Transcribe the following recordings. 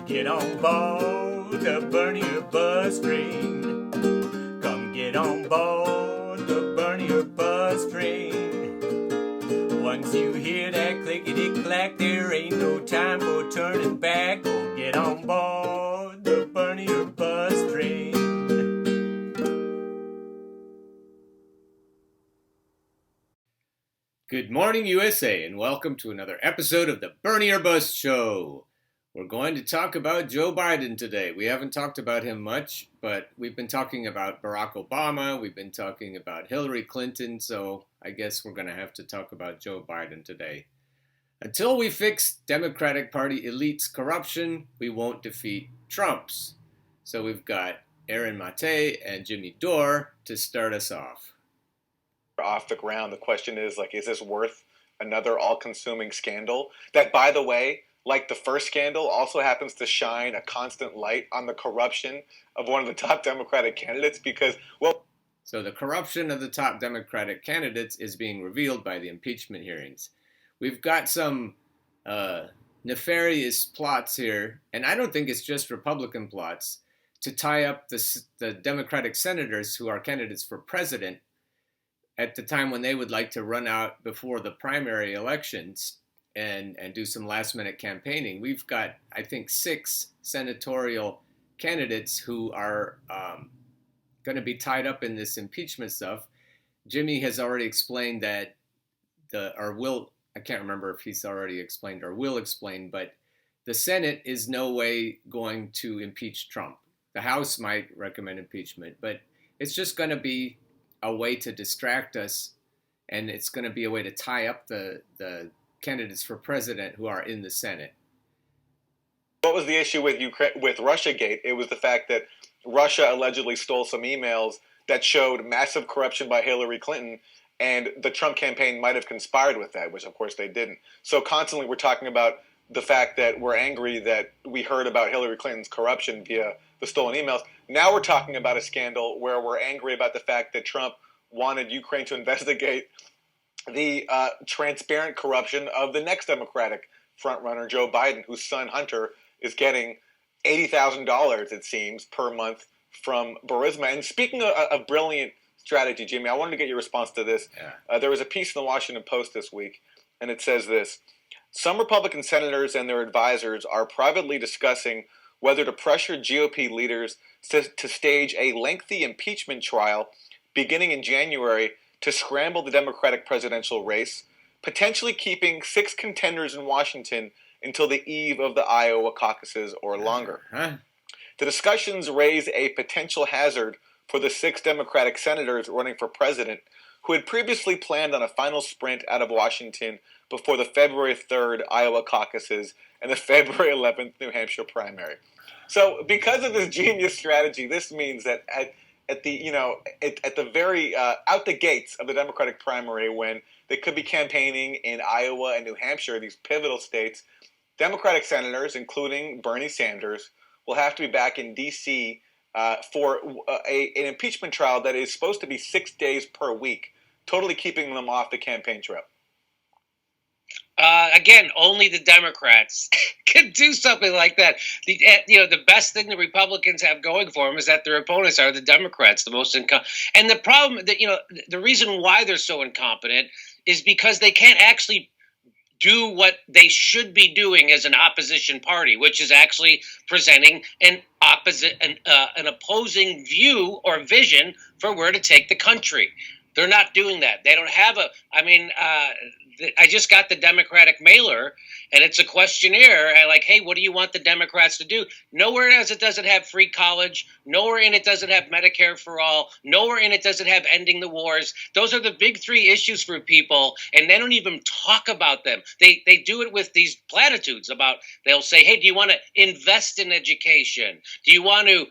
Get on board the Bernier bus train. Come get on board the Bernier bus train. Once you hear that clickety-clack, there ain't no time for turning back. Oh, get on board the Bernier bus train. Good morning, USA, and welcome to another episode of the Bernier Bus Show. We're going to talk about Joe Biden today. We haven't talked about him much, but we've been talking about Barack Obama. We've been talking about Hillary Clinton, so I guess we're going to have to talk about Joe Biden today. Until we fix Democratic Party elites' corruption, we won't defeat Trump's. So we've got Aaron Mate and Jimmy Dore to start us off. Off the ground, the question is, is this worth another all-consuming scandal? That, by the way, like the first scandal, also happens to shine a constant light on the corruption of one of the top Democratic candidates because, So the corruption of the top Democratic candidates is being revealed by the impeachment hearings. We've got some nefarious plots here, and I don't think it's just Republican plots, to tie up the Democratic senators who are candidates for president at the time when they would like to run out before the primary elections and do some last-minute campaigning. We've got, I think, 6 senatorial candidates who are going to be tied up in this impeachment stuff. Jimmy has already explained that, I can't remember if he's already explained or will explain, but the Senate is no way going to impeach Trump. The House might recommend impeachment, but it's just going to be a way to distract us, and it's going to be a way to tie up the candidates for president who are in the Senate. what was the issue with Russiagate? It was the fact that Russia allegedly stole some emails that showed massive corruption by Hillary Clinton, and the Trump campaign might have conspired with that, which of course they didn't. So constantly we're talking about the fact that we're angry that we heard about Hillary Clinton's corruption via the stolen emails. Now we're talking about a scandal where we're angry about the fact that Trump wanted Ukraine to investigate the transparent corruption of the next Democratic frontrunner, Joe Biden, whose son Hunter is getting $80,000, it seems, per month from Burisma. And speaking of brilliant strategy, Jimmy, I wanted to get your response to this. Yeah. There was a piece in the Washington Post this week, and it says this: some Republican senators and their advisors are privately discussing whether to pressure GOP leaders to stage a lengthy impeachment trial beginning in January to scramble the Democratic presidential race, potentially keeping 6 contenders in Washington until the eve of the Iowa caucuses or longer. The discussions raise a potential hazard for the 6 Democratic senators running for president who had previously planned on a final sprint out of Washington before the February 3rd Iowa caucuses and the February 11th New Hampshire primary. So because of this genius strategy, this means that at the very out the gates of the Democratic primary, when they could be campaigning in Iowa and New Hampshire, these pivotal states, Democratic senators, including Bernie Sanders, will have to be back in D.C. For an impeachment trial that is supposed to be 6 days per week, totally keeping them off the campaign trail. Again, only the Democrats can do something like that. The best thing the Republicans have going for them is that their opponents are the Democrats, the most incompetent. And the problem that, the reason why they're so incompetent is because they can't actually do what they should be doing as an opposition party, which is actually presenting an opposing view or vision for where to take the country. They're not doing that. They don't have I just got the Democratic mailer, and it's a questionnaire. Hey, what do you want the Democrats to do? Nowhere in it doesn't have free college. Nowhere in it doesn't have Medicare for all. Nowhere in it doesn't have ending the wars. Those are the big 3 issues for people, and they don't even talk about them. They do it with these platitudes about, they'll say, hey, do you want to invest in education? Do you want to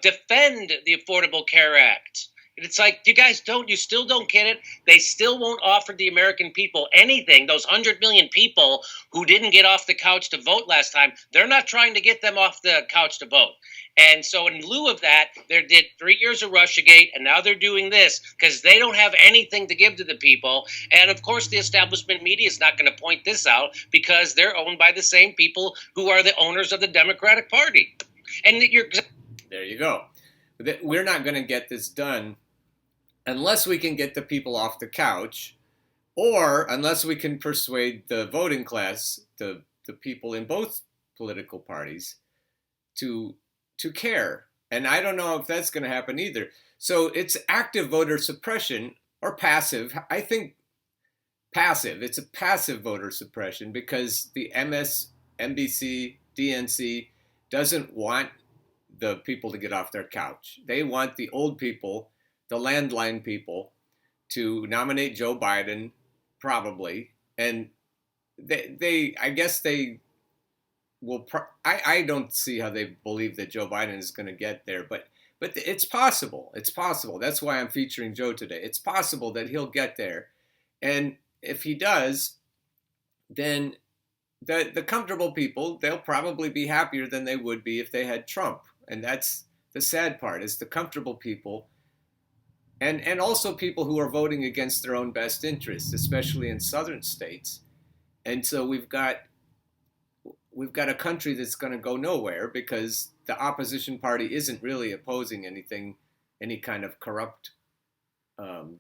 defend the Affordable Care Act? It's like, you still don't get it. They still won't offer the American people anything. Those 100 million people who didn't get off the couch to vote last time, they're not trying to get them off the couch to vote. And so in lieu of that, they did 3 years of Russiagate, and now they're doing this because they don't have anything to give to the people. And of course, the establishment media is not going to point this out because they're owned by the same people who are the owners of the Democratic Party. And there you go. We're not going to get this done unless we can get the people off the couch, or unless we can persuade the voting class, the people in both political parties, to care. And I don't know if that's going to happen either. So it's active voter suppression or passive. I think passive. It's a passive voter suppression because the MSNBC, DNC doesn't want the people to get off their couch. They want the old people, the landline people, to nominate Joe Biden, probably. And I guess they will. I don't see how they believe that Joe Biden is going to get there, but it's possible. It's possible. That's why I'm featuring Joe today. It's possible that he'll get there, and if he does, then the comfortable people, they'll probably be happier than they would be if they had Trump. And that's the sad part, is the comfortable people, and also people who are voting against their own best interests, especially in southern states. And so we've got a country that's going to go nowhere because the opposition party isn't really opposing anything, any kind of corrupt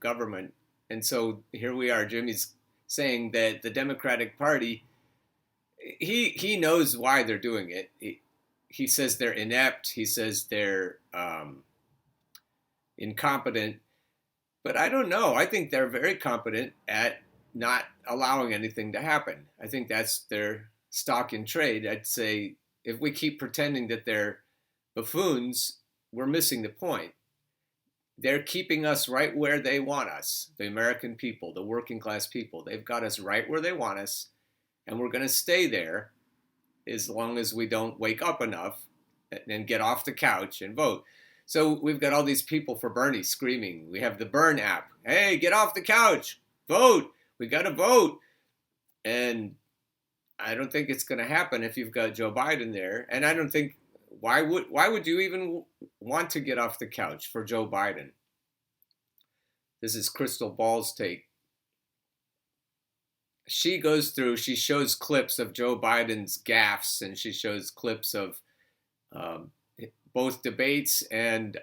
government. And so here we are. Jimmy's saying that the Democratic Party, he knows why they're doing it. He says they're inept. He says they're incompetent. But I don't know. I think they're very competent at not allowing anything to happen. I think that's their stock in trade. I'd say if we keep pretending that they're buffoons, we're missing the point. They're keeping us right where they want us, the American people, the working class people. They've got us right where they want us, and we're going to stay there as long as we don't wake up enough and get off the couch and vote. So we've got all these people for Bernie screaming. We have the Burn app. Hey, get off the couch. Vote. We got to vote. And I don't think it's going to happen if you've got Joe Biden there. And I don't think, why would you even want to get off the couch for Joe Biden? This is Crystal Ball's take. She goes through, she shows clips of Joe Biden's gaffes, and she shows clips of both debates and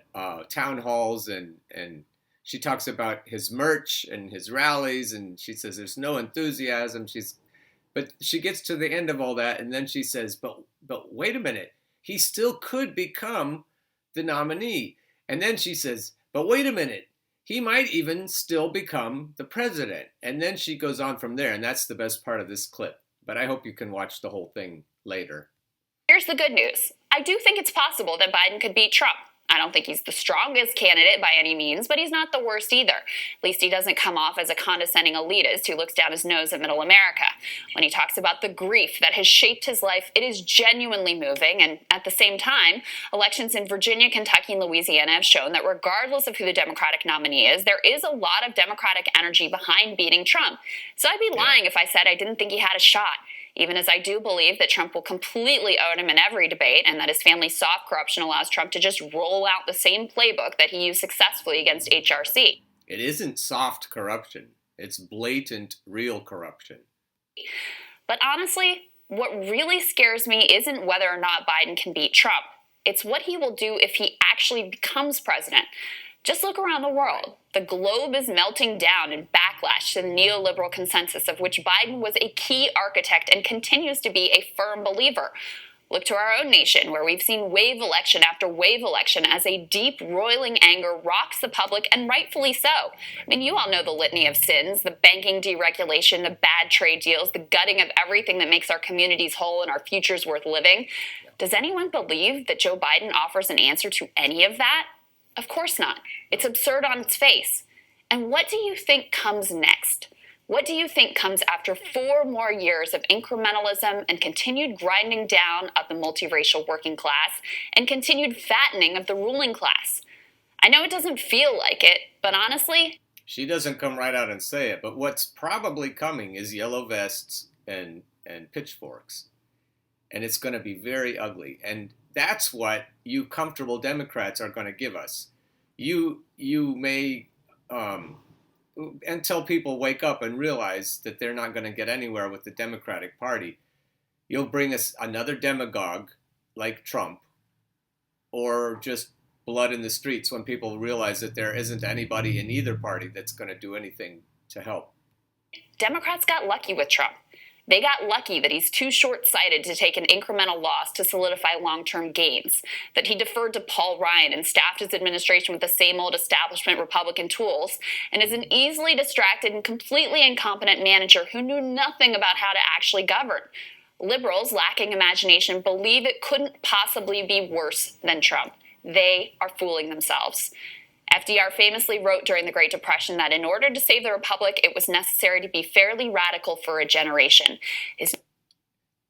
town halls, and she talks about his merch and his rallies, and she says there's no enthusiasm. But she gets to the end of all that, and then she says, but wait a minute, he still could become the nominee. And then she says, but wait a minute, he might even still become the president. And then she goes on from there, and that's the best part of this clip. But I hope you can watch the whole thing later. Here's the good news. I do think it's possible that Biden could beat Trump. I don't think he's the strongest candidate by any means, but he's not the worst either. At least he doesn't come off as a condescending elitist who looks down his nose at middle America. When he talks about the grief that has shaped his life, it is genuinely moving. And at the same time, elections in Virginia, Kentucky, and Louisiana have shown that regardless of who the Democratic nominee is, there is a lot of Democratic energy behind beating Trump. So I'd be lying if I said I didn't think he had a shot. Even as I do believe that Trump will completely own him in every debate and that his family's soft corruption allows Trump to just roll out the same playbook that he used successfully against HRC. It isn't soft corruption. It's blatant, real corruption. But honestly, what really scares me isn't whether or not Biden can beat Trump. It's what he will do if he actually becomes president. Just look around the world. The globe is melting down in backlash to the neoliberal consensus of which Biden was a key architect and continues to be a firm believer. Look to our own nation, where we've seen wave election after wave election as a deep, roiling anger rocks the public, and rightfully so. I mean, you all know the litany of sins, the banking deregulation, the bad trade deals, the gutting of everything that makes our communities whole and our futures worth living. Does anyone believe that Joe Biden offers an answer to any of that? Of course not. It's absurd on its face. And what do you think comes next? What do you think comes after 4 more years of incrementalism and continued grinding down of the multiracial working class and continued fattening of the ruling class? I know it doesn't feel like it, but honestly, she doesn't come right out and say it, but what's probably coming is yellow vests and pitchforks. And it's going to be very ugly. And that's what you comfortable Democrats are going to give us. You may, until people wake up and realize that they're not going to get anywhere with the Democratic Party, you'll bring us another demagogue like Trump, or just blood in the streets when people realize that there isn't anybody in either party that's going to do anything to help. Democrats got lucky with Trump. They got lucky that he's too short-sighted to take an incremental loss to solidify long-term gains, that he deferred to Paul Ryan and staffed his administration with the same old establishment Republican tools, and is an easily distracted and completely incompetent manager who knew nothing about how to actually govern. Liberals, lacking imagination, believe it couldn't possibly be worse than Trump. They are fooling themselves. FDR famously wrote during the Great Depression that in order to save the Republic, it was necessary to be fairly radical for a generation.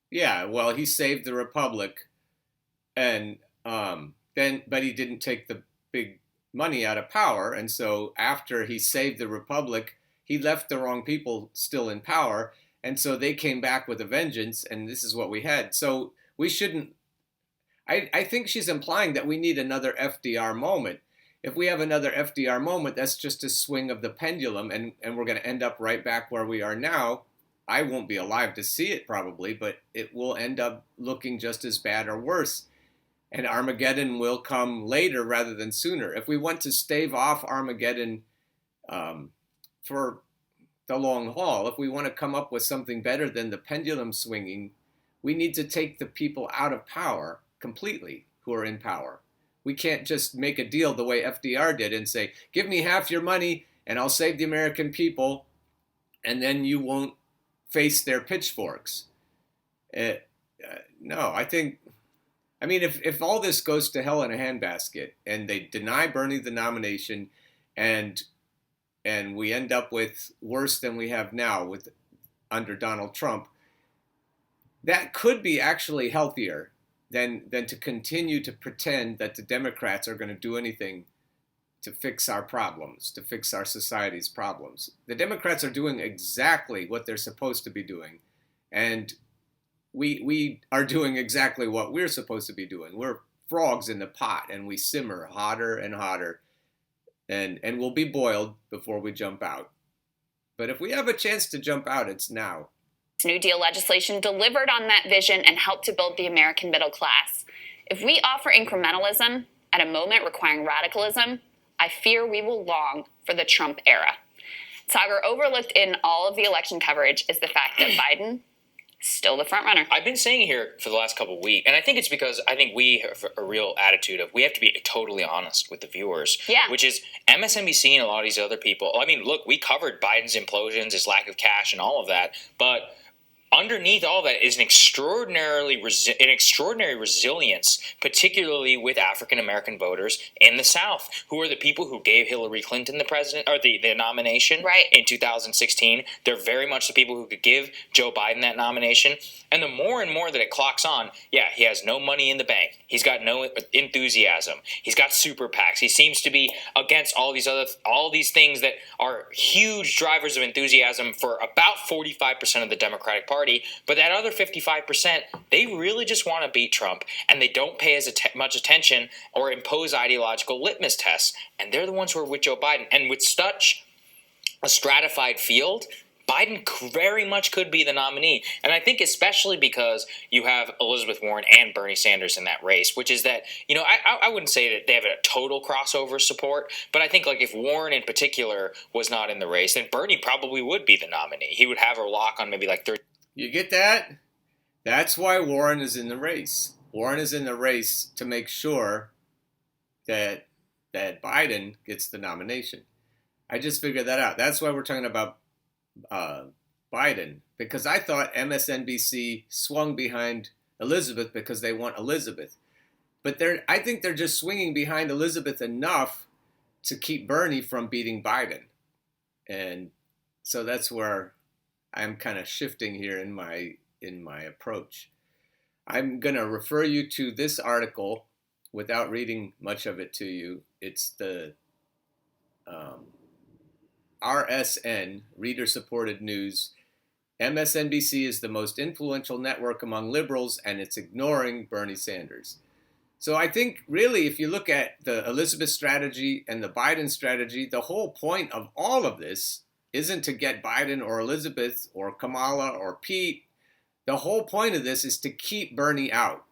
Yeah, well, he saved the Republic, and but he didn't take the big money out of power, and so after he saved the Republic, he left the wrong people still in power, and so they came back with a vengeance, and this is what we had. So we shouldn't. I think she's implying that we need another FDR moment. If we have another FDR moment, that's just a swing of the pendulum, and we're going to end up right back where we are now. I won't be alive to see it probably, but it will end up looking just as bad or worse. And Armageddon will come later rather than sooner. If we want to stave off Armageddon for the long haul, if we want to come up with something better than the pendulum swinging, we need to take the people out of power completely who are in power. We can't just make a deal the way FDR did and say, give me half your money and I'll save the American people, and then you won't face their pitchforks. No, I mean, if all this goes to hell in a handbasket and they deny Bernie the nomination and we end up with worse than we have now under Donald Trump, that could be actually healthier than to continue to pretend that the Democrats are going to do anything to fix our problems, to fix our society's problems. The Democrats are doing exactly what they're supposed to be doing, and we are doing exactly what we're supposed to be doing. We're frogs in the pot, and we simmer hotter and hotter, and we'll be boiled before we jump out. But if we have a chance to jump out, it's now. New Deal legislation delivered on that vision and helped to build the American middle class. If we offer incrementalism at a moment requiring radicalism, I fear we will long for the Trump era. Sagar, overlooked in all of the election coverage is the fact that Biden is still the front runner. I've been saying here for the last couple of weeks, and I think it's because I think we have a real attitude of we have to be totally honest with the viewers. Yeah. Which is MSNBC and a lot of these other people. I mean, look, we covered Biden's implosions, his lack of cash, and all of that, but underneath all that is an extraordinary resilience, particularly with African American voters in the South, who are the people who gave Hillary Clinton the nomination in 2016. They're very much the people who could give Joe Biden that nomination. And the more and more that it clocks on, he has no money in the bank. He's got no enthusiasm. He's got super PACs. He seems to be against all these things that are huge drivers of enthusiasm for about 45% of the Democratic Party. But that other 55%, they really just want to beat Trump, and they don't pay as much attention or impose ideological litmus tests. And they're the ones who are with Joe Biden. And with such a stratified field, Biden very much could be the nominee. And I think especially because you have Elizabeth Warren and Bernie Sanders in that race, which is that, I wouldn't say that they have a total crossover support, but I think like if Warren in particular was not in the race, then Bernie probably would be the nominee. He would have her lock on maybe like 30. You get that? That's why Warren is in the race. Warren is in the race to make sure that Biden gets the nomination. I just figured that out. That's why we're talking about Biden, because I thought MSNBC swung behind Elizabeth because they want Elizabeth. But I think they're just swinging behind Elizabeth enough to keep Bernie from beating Biden. And so that's where I'm kind of shifting here in my approach. I'm going to refer you to this article without reading much of it to you It's the RSN, Reader-Supported News. MSNBC is the most influential network among liberals, and it's ignoring Bernie Sanders. So I think really if you look at the Elizabeth strategy and the Biden strategy, the whole point of all of this isn't to get Biden or Elizabeth or Kamala or Pete. The whole point of this is to keep Bernie out.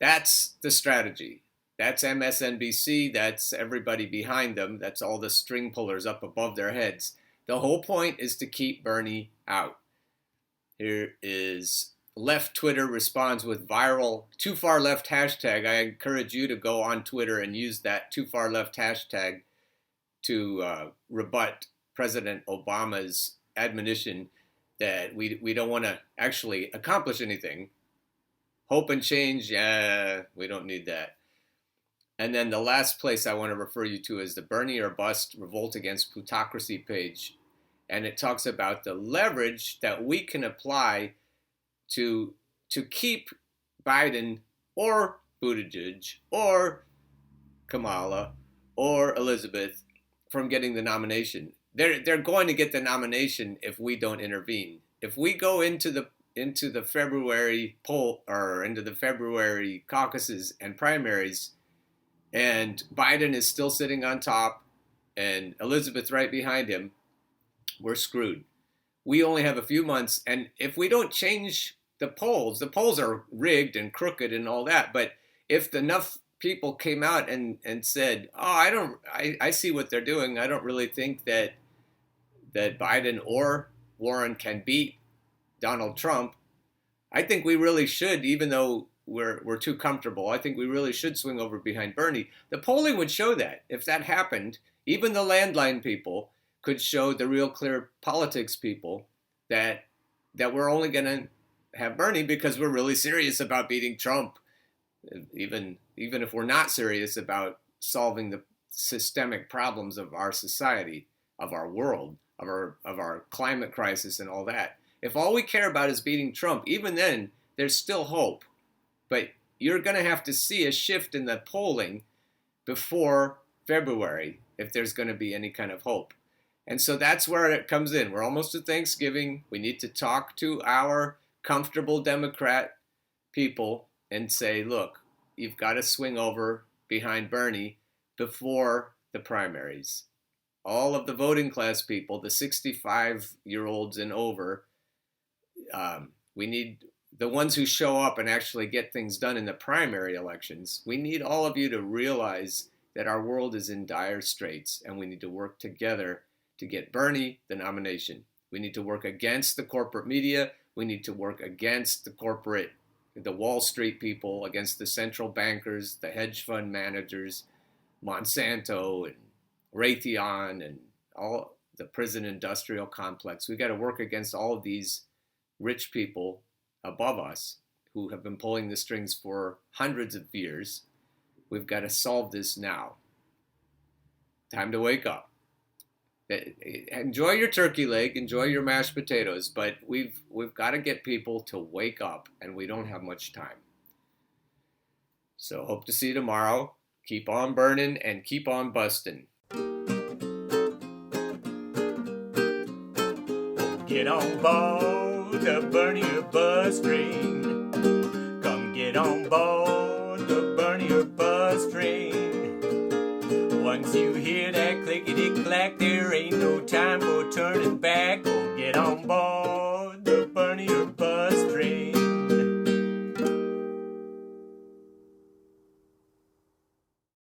That's the strategy. That's MSNBC. That's everybody behind them. That's all the string pullers up above their heads. The whole point is to keep Bernie out. Here is Left Twitter responds with viral too far left hashtag. I encourage you to go on Twitter and use that too far left hashtag to rebut President Obama's admonition that we don't want to actually accomplish anything. Hope and change, yeah, we don't need that. And then the last place I want to refer you to is the Bernie or Bust Revolt Against Plutocracy page. And it talks about the leverage that we can apply to keep Biden or Buttigieg or Kamala or Elizabeth from getting the nomination. They're going to get the nomination if we don't intervene. If we go into the February poll or into the February caucuses and primaries, and Biden is still sitting on top and Elizabeth right behind him, we're screwed. We only have a few months, and if we don't change the polls are rigged and crooked and all that, but if enough people came out and said, oh, I see what they're doing, I don't really think that Biden or Warren can beat Donald Trump, I think we really should, even though we're too comfortable, I think we really should swing over behind Bernie. The polling would show that. If that happened, even the landline people could show the real clear politics people that we're only going to have Bernie because we're really serious about beating Trump, even if we're not serious about solving the systemic problems of our society, of our world, of our climate crisis and all that. If all we care about is beating Trump, even then, there's still hope. But you're going to have to see a shift in the polling before February if there's going to be any kind of hope. And so that's where it comes in. We're almost to Thanksgiving. We need to talk to our comfortable Democrat people and say, look, you've got to swing over behind Bernie before the primaries. All of the voting class people, the 65-year-olds and over, we need the ones who show up and actually get things done in the primary elections. We need all of you to realize that our world is in dire straits and we need to work together to get Bernie the nomination. We need to work against the corporate media. We need to work against the Wall Street people, against the central bankers, the hedge fund managers, Monsanto and Raytheon and all the prison industrial complex. We got to work against all of these rich people above us who have been pulling the strings for hundreds of years. We've got to solve this now. Time to wake up. Enjoy your turkey leg, enjoy your mashed potatoes, but we've got to get people to wake up, and we don't have much time. So hope to see you tomorrow. Keep on burning and keep on busting. Get on board the Bernie or Bust train. Come get on board the Bernie or Bust train. Once you hear that clickety-clack, there ain't no time for turning back. Go get on board.